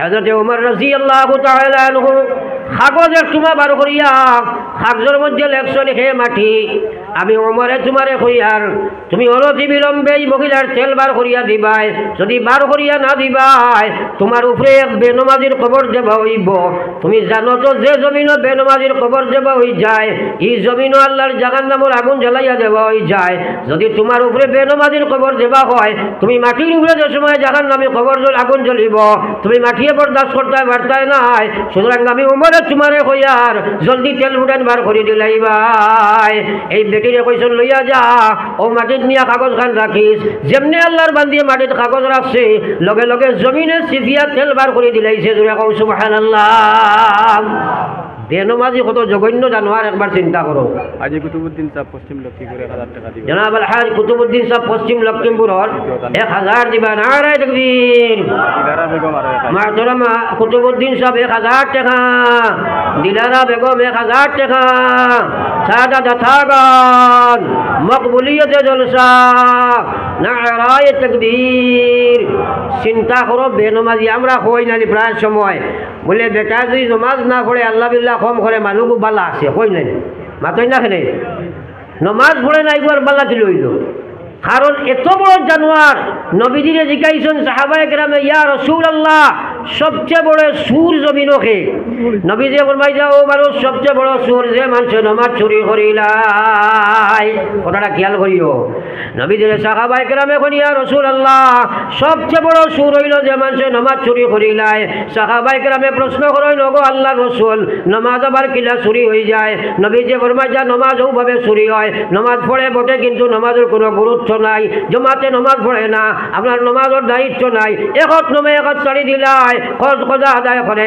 হযরতে ওমর রাদিয়াল্লাহু তাআলা আনহু কাগজের টুমা বার করিয়া কাগজের মধ্যে লেখছো লিখে মাটি আমি ওমরে তোমারে কইয়ার তুমি অনতি বিলম্বে এই মহিলার তেল বার করিয়া দিবাই যদি বার করিয়া না দিবাই তোমার উপরে এক বেনমাজির কবর দেবা হইব তুমি জানো তো যে জমিনও বেনমাজির কবর দেবা হই যায় এই জমিনও আল্লাহর জাহান্নামের আগুন জ্বালাইয়া দেওয়া হই যায় যদি তোমার উপরে বেনমাজির কবর দেবা হয় তুমি মাটির উপরে যে সময় জাহান্নামে কবর আগুন জ্বলিব তুমি মাটিয়ে বরদাস্ত করতে পারতাই নাই সুতরাং আমি ওমরে তোমারে কইয়ার জলদি তেল ফুটান বার করে দিলাই ভাই এই বেটিরে কইসন লইয়া যা ও মাটির নিয়া কাগজ খান রাখিস যেমনি আল্লাহর বান্দিয়ে মাটির কাগজ রাখছে লগে লগে জমিনে সিফিয়া তেল বার করে দিলাইছে জোরে কও সুবহানাল্লাহ বেনমাজি কত জঘন্য জানোয়ার একবার চিন্তা করো আজি কুতুবউদ্দিন সাহেব পশ্চিম লক্ষ্মীপুরে 1000 টাকা দিবেন জনাব আলহাজ কুতুবউদ্দিন সাহেব পশ্চিম লক্ষ্মীপুরের 1000 দিবা নারে তাকবীর দিলারা বেগম আর মাহতারামা কুতুবউদ্দিন সাহেব 1000 টাকা দিলারা বেগম 1000 টাকা সাদা দাতাগান মকবুলিয়ত জলসা নারায়ে তাকবীর চিন্তা করো বেনমাজি আমরা কই না প্রায় সময় বলে বেটা যদি নমাজ না পড়ে আল্লাহ বিল্লাহ কম করে মানুষ বালা আছে কই নাই মাতই না খেলে নমাজ পড়ে না একবার বালা দিল হইল কারণ এত বড় জানোয়ার নবীজিরে জিজ্ঞাসন সাহাবায়ে কেরামে ইয়া রাসূলুল্লাহ সবচেয়ে বড় সুর জমিনকে নবীজি ফরমাই যাও মানুষ সবচেয়ে বড় সুর যে মানুষ নামাজ চুরি করিলাই কথাটা খেয়াল করিও নবীজি সাহাবায়ে কেরামে কোন ইয়া রাসূলুল্লাহ সবচেয়ে বড় সুর হইল যে মানুষ নামাজ চুরি করিলাই সাহাবায়ে কেরামে প্রশ্ন করেন ওগো আল্লাহর রাসূল নামাজ আবার কিলা চুরি হয়ে যায় নবীজি ফরমাই যা নামাজ ওভাবে চুরি হয় নামাজ পড়ে বটে কিন্তু নামাজের কোনো গুরুত্ব নাই জমাতে নামাজ পড়ে না আপনার নামাজের দায়িত্ব নাই একত নমে একত ছাড়ি দিলাই খরচ কজা আদায় করে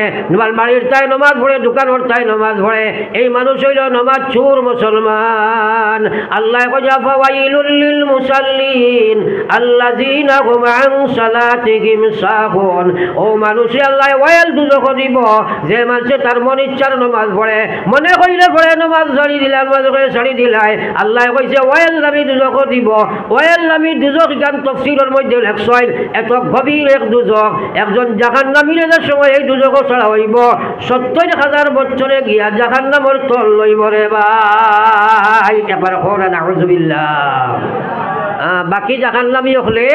বাড়ির তাই নামাজ পড়ে দোকানের তাই নামাজ পড়ে এই মানুষ হইল নামাজ চোর মুসলমান আল্লাহ কজা ফাওয়াইলুল লিল মুসাল্লিন আল্লাযিনা হুম আন সালাতিহিম সাহুন ও মানুষে আল্লাহ ওয়াইল দুজখ দিব যে মানুষে তার মন ইচ্ছার নামাজ পড়ে মনে কইলে পড়ে নামাজ ছাড়ি দিলা নামাজ করে ছাড়ি দিলাই আল্লাহ কইছে ওয়াইল আমি দুজখ দিব ওয়াইল আমি দুজখ গান তাফসীরের মধ্যে লেখছেন এত গভীর এক দুজখ একজন জাহান্নামীর সময় এই দুজখ ছাড়া হইব ৭০,০০০ বছরে গিয়া জাহান্নামের তল লইব রে ভাই একবার কোরআন নাউযুবিল্লাহ বাকি জাহান্নামী হলে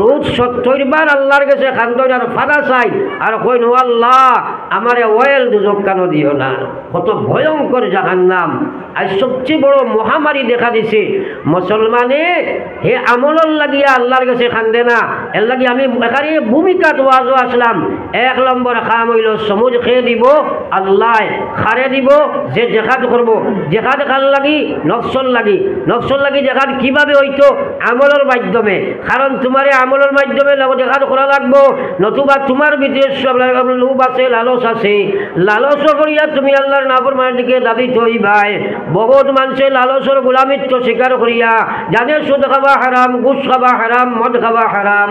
রোজ ৭০ বার আল্লাহর কাছে খান্দন আর ফাদা চাই আর কইন আল্লাহ আমারে ওয়েল দুজক কেন দিও না কত ভয়ঙ্কর জাহান্নাম আর সবচেয়ে বড় মহামারী দেখা দিছে মুসলমানে হে আমলর লাগিয়া আল্লাহর কাছে খান্দে না এর লাগি আমি এখানে ভূমিকা ওয়াজও আসলাম ১ নম্বর কাম হইল সমুজ খেয়ে দিব আল্লাহ খারে দিব যে জেহাদ করব জেহাদ কার লাগি নফসল লাগি জেহাদ কিভাবে হইতো আমলের মাধ্যমে কারণ তোমারে আমলের মাধ্যমে জেহাদ করা লাগবো নতুবা তোমার ভিতরে সব লোভ আছে লালস আছে লালস করিয়া তুমি আল্লাহর নাফরমানের দিকে দাবি হইবাই বহুত মানুষে লালসর গোলামিত্ব স্বীকার করিয়া জানে সুদ খাওয়া হারাম ঘুষ খাওয়া হারাম মদ খাওয়া হারাম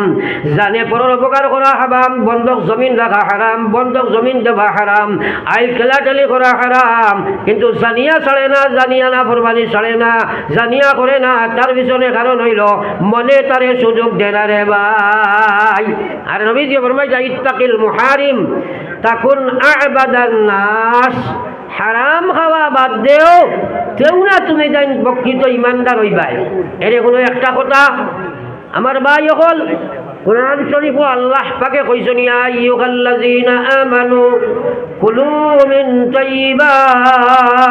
জানে পরের উপকার করা হারাম বন্ধক জমিন রাখা হারাম বন্ধক জমিন দেওয়া হারাম আইল খেলাটেলি করা হারাম কিন্তু জানিয়া ছাড়ে না জানিয়া না ফরমানি ছাড়ে না জানিয়া করে না তার পিছনে কারণ হইল মনে তারে সুযোগ দেনা রে ভাই আর নবীজি ফরমাইছে ইত্তাকিল মুহারিম তাকুন আ'বাদান নাস হারাম খাওয়া বাদ দেও কেউ না তুমি জান প্রকৃত ইমানদার হইবাই এর কোনো একটা কথা আমার ভাই হল কুরআন শরীফ আল্লাহ পাকে কইছেন ইয়া আইয়ুহাল্লাযীনা আমানু কুলু মিন তাইয়্যিবাত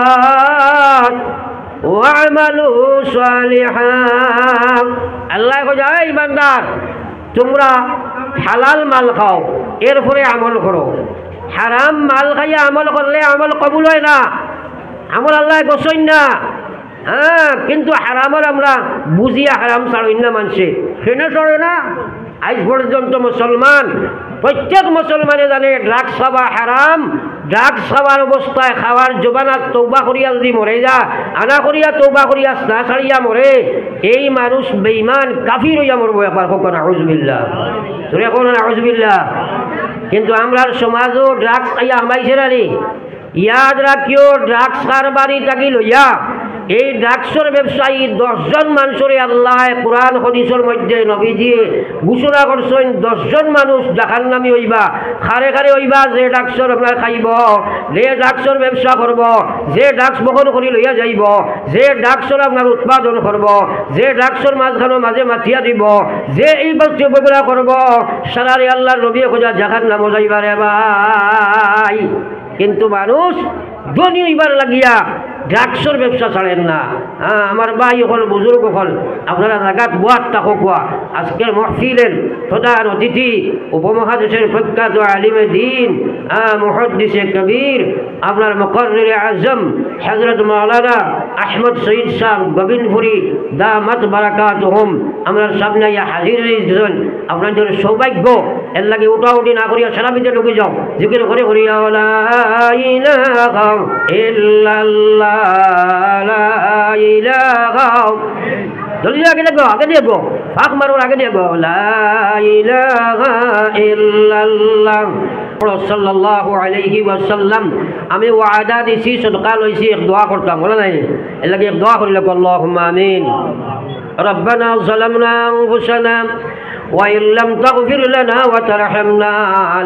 ওয়া'মালু সালিহান আল্লাহ কই যায় ইমানদার তোমরা হালাল মাল খাও এরপরে আমল করো হারাম মাল খাইয়া আমল করলে আমল কবুল হয় না আমল আল্লাহ গোছাইন না হ্যাঁ কিন্তু হারামের আমরা বুঝিয়া হারাম ছাড়ইন না মানুষে সেনে চড়ে না আজ পর্যন্ত মুসলমান প্রত্যেক মুসলমানে জানে ড্রাগস খাওয়া হারাম ড্রাগস খাওয়ার অবস্থায় খাওয়ার জবানাত তৌবা করিয়া যদি মরে যা আনা করিয়া তৌবা করিয়া না ছাড়িয়া মরে এই মানুষ বেঈমান কাফির হইয়া মরবো একবার হোক নাউযুবিল্লাহ তোরে কোন নাউযুবিল্লাহ কিন্তু আমরার সমাজও ড্রাগস খাইয়া আমাইছে না রে ইয়াদ রাখিও ড্রাগস কারবারি থাকি লইয়া এই ড্রাগসর ব্যবসায়ী 10 জন মানুষরে আল্লাহ কোরআন হাদিসের মধ্যে নবীজি ঘোষণা করছেন 10 জন মানুষ জাহান্নামী হইবা। খারে খারে হইবা যে ড্রাগসর আপনার খাইব, যে ড্রাগসর ব্যবসা করব, যে ড্রাগস বহন করে লইয়া যাইব, যে ড্রাগসর আপনার উৎপাদন করব, যে ড্রাগসর মাঝখানো মাঝে মাথিয়া দিব, যে এই বক্তব্যগুলা করব, সারারে আল্লাহর নবী খোঁজা জাহান্নাম যাইবা রে ভাই। কিন্তু মানুষ ধনী হইবার লাগিয়া ড্রাগসর ব্যবসা ছাড়েন না। আমার ভাই হল বুজুর্গ হল আপনারা জায়গাত বুয়াত তাকো কোয়া আজকের মহফিলের প্রধান অতিথি উপমহাদেশের প্রখ্যাত আলিমে দিন মুহাদ্দিসে কবির আপনার মুকররির আজম হযরত মাওলানা আহমদ সঈদ সাহেব গোবিন্দপুরি দামাত বারাকাতুহুম আমরা সামনে হাজির হয়েছেন। আপনাদের সৌভাগ্য এর লাগে উঠাউটি না করিয়া সারা ভিতরে ঢুকে যাও, জিকির করে করিয়া লা ইলাহা ইল্লাল্লাহ লা ইলাহা জলদি আগে দেখো, আগে দেখো, ফাঁক মারোর আগে দেখো লা ইলাহা ইল্লাল্লাহ সাল্লাল্লাহু আলাইহি ওয়াসাল্লাম। আমি ওয়াদা দিছি সদকা লইছি এক দোয়া করতাম, বলা নাই এর লাগে এক দোয়া করিলে আল্লাহুম্মা আমিন। রব্বানা যালামনা আনফুসানা وإن لم تغفر لنا وترحمنا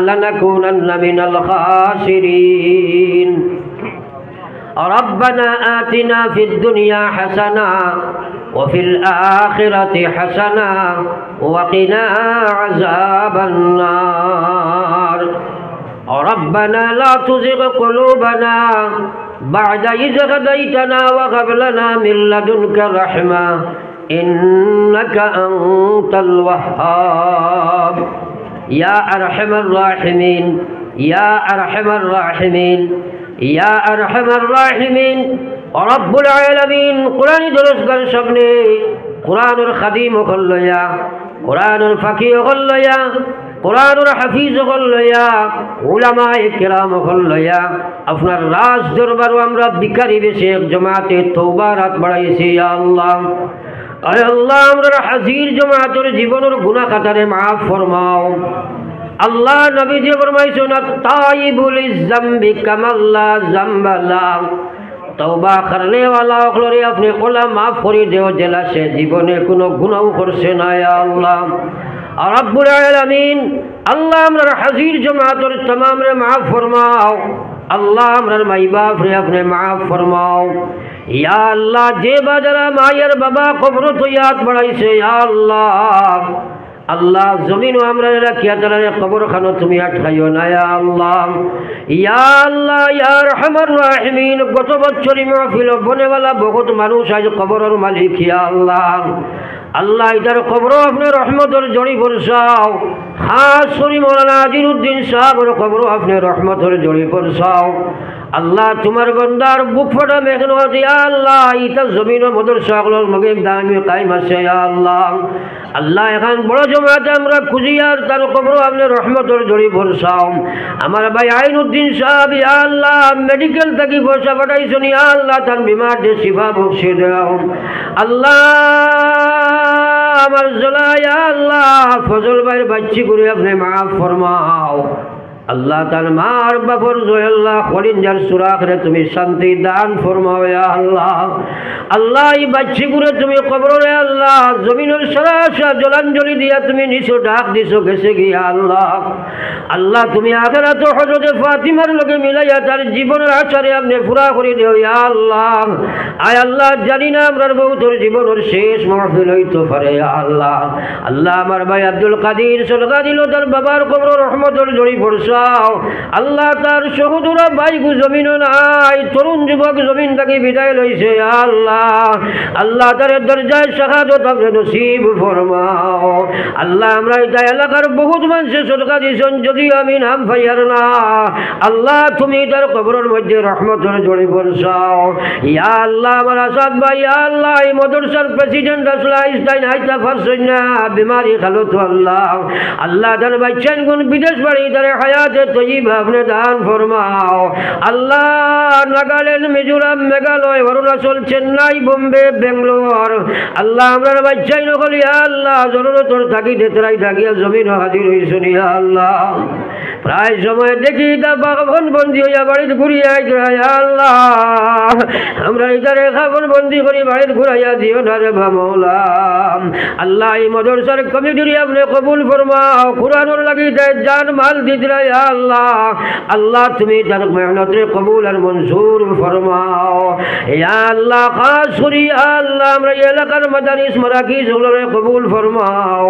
لنكونن من الخاسرين ربنا آتنا في الدنيا حسنة وفي الآخرة حسنة وقنا عذاب النار ربنا لا تزغ قلوبنا بعد إذ هديتنا وهب لنا من لدنك رحمة إنك أنت الوهاب يا أرحم الراحمين يا أرحم الراحمين يا أرحم الراحمين رب العالمين قرآن درس کر سبنے قرآن الخدیم غلیا قرآن الفقih غلیا قرآن الحفیظ غلیا علماء کرام غلیا আপনার রাজ দরবার আমরা বিকারি বেশে জামাতে তওবা রাত বাড়াইছি ইয়া আল্লাহ। আয় আল্লাহ আমরা হাজির জামাতের জীবনের গুনাহ খাতারে maaf ফরমাও আল্লাহ। নবীজি ফরমাইছেন তাইবুল যামবি কামাল্লা যামবালা, তওবা করনে वाला ওগুলোরে আপনি ওলা maaf করে দেও জেলা সে জীবনে কোনো গুনাহ করছে না ইয়া আল্লাহ। রব্বুল আলামিন আল্লাহ আমরা হাজির জামাতের तमाम রে maaf ফরমাও আল্লাহ। আমরা মাই বাপ রে আপনি maaf ফরমাও ইয়া আল্লাহ। যে বাজারা মায়ের বাবা কবর তো ইয়াদ বাড়াইছে ইয়া আল্লাহ। আল্লাহ জমিন আমরা রাখিয়া তারে কবর খানো তুমি আটকাইও না ইয়া আল্লাহ। ইয়া আল্লাহ ইয়া রহমান রাহিমিন গত বছরই মাহফিল বনেওয়ালা বহুত মানুষ আজ কবরের মালিক ইয়া আল্লাহ। আল্লাহ ইদার কবর আপনি রহমতের জড়ি বরসাও, খাস করে মৌলানা আজিরউদ্দিন সাহেবের কবর আপনি রহমতের জড়ি বরসাও আল্লাহ। তোমার বন্দার বুক ফাটা মেঘনত ইয়া আল্লাহ ইতা জমিন মদরসাগুলোর মগে দামি কায়েম আছে ইয়া আল্লাহ। আল্লাহ এখন বড় জমাতে আমরা খুঁজিয়ার তার কবর আপনি রহমতের জড়ি বরসাও। আমার ভাই আইনউদ্দিন সাহেব ইয়া আল্লাহ মেডিকেল থেকে পয়সা পাঠাইছেন ইয়া আল্লাহ, তার বিমার দিয়ে শিফা বকশিয়ে দাও আল্লাহ। আমার জলা ইয়া আল্লাহ ফজল ভাইয়ের বাচ্চি করে আপনি maaf ফরমাও আল্লাহ। তার মার বাপর জয়াল্লাহ খলিঞ্জার সুরাখরে তুমি শান্তি দান ফরমাও ইয়া আল্লাহ। আল্লাহ এই বাচ্চি করে তুমি কবরে আল্লাহ জমিনের সরাসা জলাঞ্জলি দিয়া তুমি নিছো ডাক দিছো গেছে গিয়া আল্লাহ। আল্লাহ তুমি আখিরাতে হযরত ফাতিমার লগে মিলাইয়া তার জীবনের আচারে আপনি পুরা করে দিও ইয়া আল্লাহ। আয় আল্লাহ জানি না আমরার বহুতর জীবনের শেষ মাহফিল হইতে পারে ইয়া আল্লাহ। আল্লাহ আমার ভাই আব্দুল কাদির সদকা দিল তার বাবার কবর রহমতের জড়ি পড়ছাও আল্লাহ। তার সহোদরা ভাই জমিন নাই, তরুণ যুবক জমিন থেকে বিদায় লইছে ইয়া আল্লাহ। আল্লাহ তার দরজায় শাহাদাত আপনি নসিব ফরমাও আল্লাহ। আমরা এটা এলাকার বহুত মানুষে সদকা দিয়েছেন যদিও আমি নাম পাইয়ার না আল্লাহ। তুমি তার কবরের মধ্যে রহমতের জড়ি বরসাও ইয়া আল্লাহ। আমার আসাদ ভাই ইয়া আল্লাহ এই মাদ্রাসার প্রেসিডেন্ট আসলে আইনস্টাইন আইতা পারছেন না, বিমারি খালো তো আল্লাহ। আল্লাহ তার বাচ্চান কোন বিদেশ বাড়ি তার হায়াত হায়াতে তৈয়বা আপনি দান ফরমাও আল্লাহ। নাগাল্যান্ড, মিজোরাম, মেঘালয়, অরুণাচল, চেন্নাই, বোম্বে, বেঙ্গলোর আল্লাহ আমরা বাচ্চাই নকল ইয়া আল্লাহ জরুরতর থাকি দেতরাই থাকিয়া জমিন হাজির হইছুন ইয়া আল্লাহ। প্রায় সময় দেখি তা বাগন বন্দি হইয়া বাড়িতে ঘুরিয়া ইয়া আল্লাহ আমরা ইদারে খাবন বন্দি করি বাড়িতে ঘুরাইয়া দিও না রে মাওলা। আল্লাহ এই মাদ্রাসার কমিটির আপনি কবুল ফরমাও, কুরআনের লাগি জান মাল দিতরা ইয়া আল্লাহ। আল্লাহ তুমি তার মেহনত রে কবুল আর মঞ্জুর ফরমাও ইয়া আল্লাহ। খাস করি ইয়া আল্লাহ আমরা এলাকার মাদারিস মারাকিজ গুলোরে কবুল ফরমাও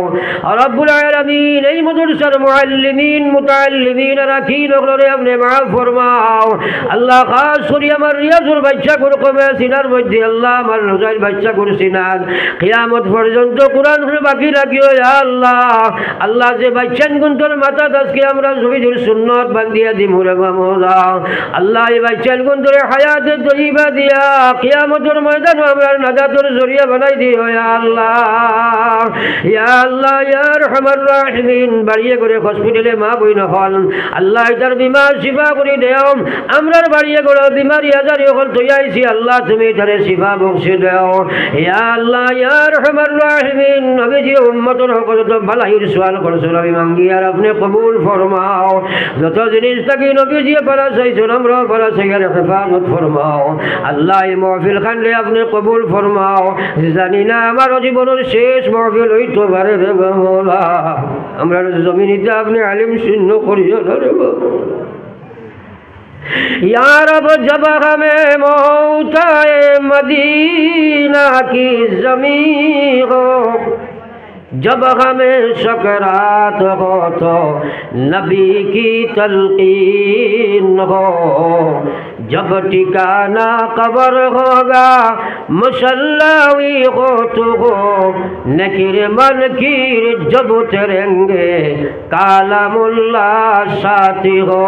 রব্বুল আলামিন। এই মাদ্রাসার মুআল্লিমিন মুতাআল্লিমিন রাকিন গুলোরে আপনি মাফ ফরমাও আল্লাহ। খাস করি আমার রিয়াজুল বাচ্চা গুলো কমে সিনার মধ্যে আল্লাহ আমার রোজাইর বাচ্চা গুলো সিনার কিয়ামত পর্যন্ত কুরআন বাকি রাখিও ইয়া আল্লাহ। আল্লাহ যে বাচ্চান গুন্তর মাথা আজকে আমরা জমিদুল সুন্নাত বান্দিয়া দিমু রে মাওলা। আল্লাহ এই বাচ্চান গুন্তরে হায়াতে তৈয়বা দিয়া কিয়ামতের ময়দান আমরা নাজাতের জরিয়া বানাই দিও ইয়া আল্লাহ। ইয়া আল্লাহ ইয়া আরহামার রাহিমিন। বাড়িয়ে করে হসপিটালে মা বই নহল আল্লাহ তার বিমার শিফা করে দেও। আমরার বাড়িয়ে করে বিমারি আজারি হল তৈয়াইছি আল্লাহ তুমি তারে শিফা বকশে দেও ইয়া আল্লাহ ইয়া আরহামার রাহিমিন। নবীজি উম্মতের হকত ভালাইর সওয়াল করছো নবী মাঙ্গি আর আপনি কবুল ফরমাও। যত জিনিস থাকি নবীজি পারা চাইছো আমরা পারা চাইয়ার হেফাজত ফরমাও আল্লাহ। এই মাহফিল খানলে আপনি কবুল ফরমাও। জানি না আমার জীবনের শেষ মাহফিল হইতে পারে রে মাওলা। আমরা জমিনিতে আপনি আলিম শূন্য করিও না রে या रब जब हमें मौताए मदीना की ज़मीं हो, जब हमें सकरात हो तो नबी की तलकीन हो, जब ठिकाना कब्र होगा मुसल्लावी हो तो हो नकीर मनकीर जब उतरेंगे कालामुल्ला साथी हो।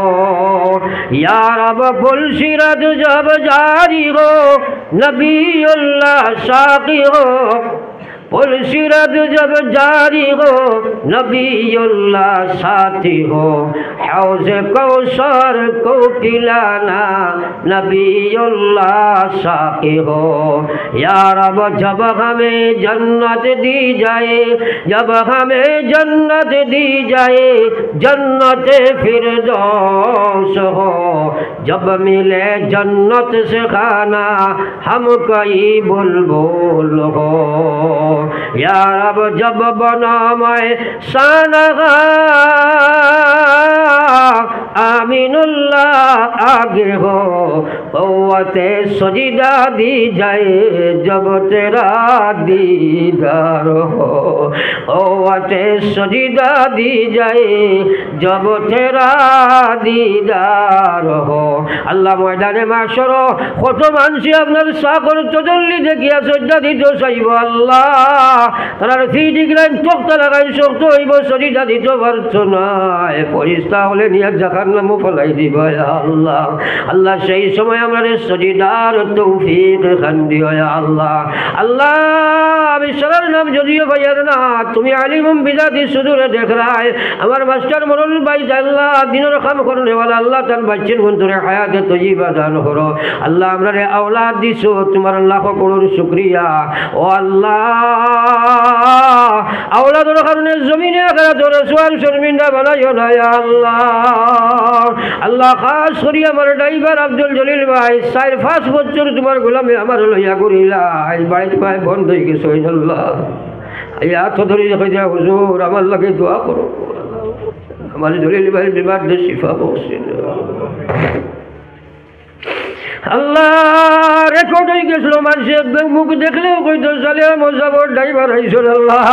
या रब पुलसिरत जब जारी हो नबीउल्लाह साकी हो, पुलसिरत जब जारी हो नबीउल्लाह साथी हो, हौज़े कौसर को पिलाना नबीउल्लाह साकी हो। या रब जब हमें जन्नत दी जाए, जब हमें जन्नत दी जाए जन्नत फिरदौस हो, जब मिले जन्नत से खाना हम कई बुलबुल हो। या रब जब बना मैं सानगा आमीनुल्लाह आगे हो, क़ुव्वते सजीदा दी जाए जब तेरा दीदार हो, क़ुव्वते सजीदा दी जाए जब तेरा दीदार हो। আল্লাহ ময়দানে মাশর কত মানুষ আপনার সাগর তজল্লি দেখিয়া সজ্জা দিতে চাইব আল্লাহ। তার ফিডিগ্রাইন তক্তা লাগাই শক্ত হইব সজিদা দিতে পারছো না পরিস্তা হলে নিয়ে জাকার নামও ফলাই দিব আল্লাহ। আল্লাহ সেই সময় আমরা সজিদার তৌফিক খান দিও আল্লাহ। আল্লাহ আমি সবার নাম যদিও ভাইয়ার না তুমি আলিমুম বিজাতি সুদূরে দেখ রায় আমার মাস্টার মরুল ভাই আল্লাহ দিনের কাম করনেওয়ালা আল্লাহ তার বাচ্চের বন্ধুরে হায়াতে তৈয়বা দান করো আল্লাহ। আমরা আওলাদ দিছো তোমার লাখ করোড় শুকরিয়া ও আল্লাহ। আওলাদের কারণে জমিনে আখিরাতে রসওয়াল শর্মিন্দা বানাইও না আল্লাহ। আল্লাহ খাস করি আমার ড্রাইভার আব্দুল জলিল ভাই 4-5 বছর তোমার গোলামে আমার লইয়া ঘুরিলা বাড়িতে পায় বন্ধ হয়ে গেছে আল্লাহ। এই হাত ধরে কইয়া হুজুর আমার লাগে দোয়া করো আমার জলিল ভাই বিমার দে শিফা বকশিন আল্লাহ। রেকর্ড হয়ে গেছিল মানুষের মুখ দেখলেও কইতো চালিয়া মজাবর ড্রাইভার হয়েছিল আল্লাহ।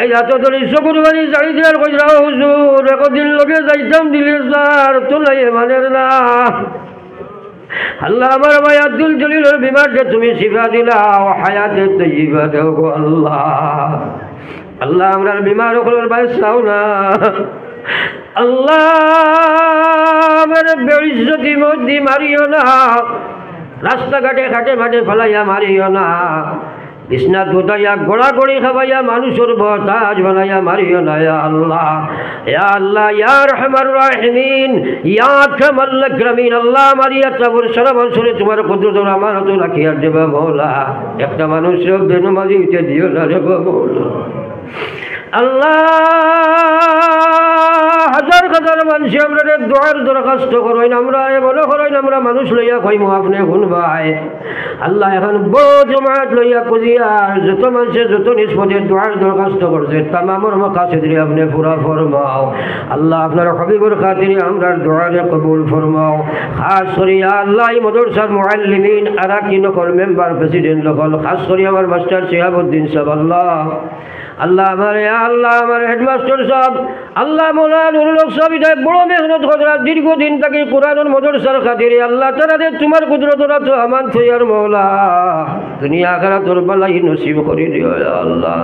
এই এত ধরে চকুর বাড়ি যাই দেওয়ার কইরা হুজুর একদিন লোকে যাইতাম দিলে স্যার তোলাই মানের না আল্লাহ। আমার ভাই আব্দুল জলিলের বিমারকে তুমি শিফা দিলাও হায়াতে তৈয়বা দেও গো আল্লাহ। আল্লাহ আমরা বিমার ওগুলোর বাইরে চাও না আল্লাহ। আমার বেইজ্জতি মধ্যে মারিও না, রাস্তাঘাটে ঘাটে মাঠে ফেলাইয়া মারিও না। বিছনা দুটাইয়া গোড়া গড়ি খাবাইয়া মানুষের বতাজ বানাইয়া মারিও না ইয়া আল্লাহ, ইয়া আল্লাহ, ইয়া রহমান রাহিমিন, ইয়া আকরামাল আকরামিন। আল্লাহ মারিয়া তাবর সারা বছরে তোমার কুদরত আমানত রাখিয়া দেবা মওলা। একটা মানুষের বেনমাজি হইতে দিও না রে মওলা। আল্লাহ হাজার হাজার মানুষ আমরা দোয়ার দরখাস্ত করেন, আমরা মনে করেন আমরা মানুষ লইয়া কইমু আপনি শুনবাই। আল্লাহ এখন বড় জমাত লইয়া কুজিয়ার যত মানুষের যত নিষ্পদের দোয়ার দরখাস্ত করছে তামামর মাকাসিদরে আপনি পুরা ফরমাও। আল্লাহ আপনার হবিবুর খাতিরে আমরা দোয়ারে কবুল ফরমাও। খাস করিয়া আল্লাহ এই মাদ্রাসার মুআল্লিমিন আরাকিন নকল মেম্বার প্রেসিডেন্ট লোকল, খাস করি আমার মাস্টার শিহাবুদ্দিন সাহেব, আল্লাহ আমার হেডমাস্টার সাহেব, আল্লাহ মৌলানা নুরুল হক সাহেব, এটা বড় মেহনত করা দীর্ঘদিন তাকে কোরআনুল মাদ্রাসার খাতিরে আল্লাহ তারা তোমার কুদরতরা তো আমান থইয়ার মৌলা দুনিয়া আখিরাত তোর বালাই নসিব করে দিও আল্লাহ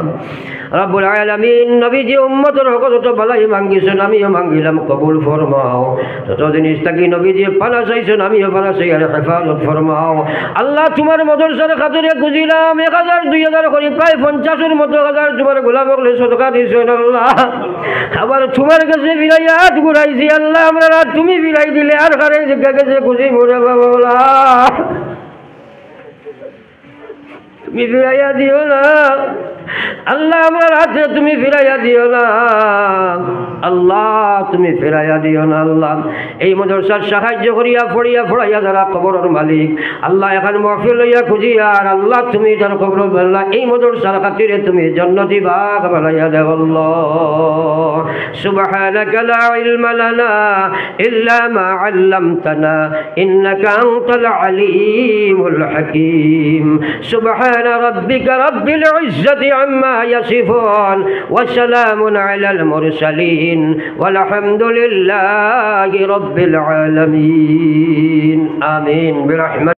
রাব্বুল আলামিন। নবীজি উম্মতের হক যত বালাই মাঙ্গিছেন আমিও মাঙ্গিলাম, কবুল ফরমাও। যত জিনিস থাকি নবীজি পানা চাইছেন আমিও পানা চাই আর হেফাজত ফরমাও। আল্লাহ তোমার মাদ্রাসার খাতিরে খুঁজিলাম 1000 2000 করে প্রায় 50 মতো হাজার তোমার গোলামক সদকা দিয়েছেন আল্লাহ। আবার তোমার কাছে ফিরাইয়া হাত ঘুরাইছি আল্লাহ, আমরা তুমি ফিরাই দিলে আর কারে জিজ্ঞা কাছে খুশি মরে বাবা, তুমি ফিরাইয়া দিও না আল্লাহ, আমার হাতে তুমি ফিরাইয়া দিও না আল্লাহ, তুমি ফিরাইয়া দিও না আল্লাহ। এই মাদ্রাসার সাহায্য করিয়া পড়িয়া পড়াইয়া যারা কবরের মালিক আল্লাহ এখন মাহফিল লইয়া খুঁজিয়া আর আল্লাহ তুমি তার কবর আল্লাহ এই মাদ্রাসার খাতিরে তুমি জান্নাতি বাগ বানাইয়া দেও আল্লাহ। সুবহানাকা লা ইলমা লানা ইল্লা মা আল্লামতানা ইন্নাকা আনতাল আলিমুল হাকীম। সুবহানা রাব্বিকা রাব্বিল ইজ্জাতি আম্মা ইয়াসিফুন ওয়া সালামুন আলাল মুরসালিন ওয়ালহামদুলিল্লাহি রাব্বিল আলামিন। আমিন বিরহমাতিকা।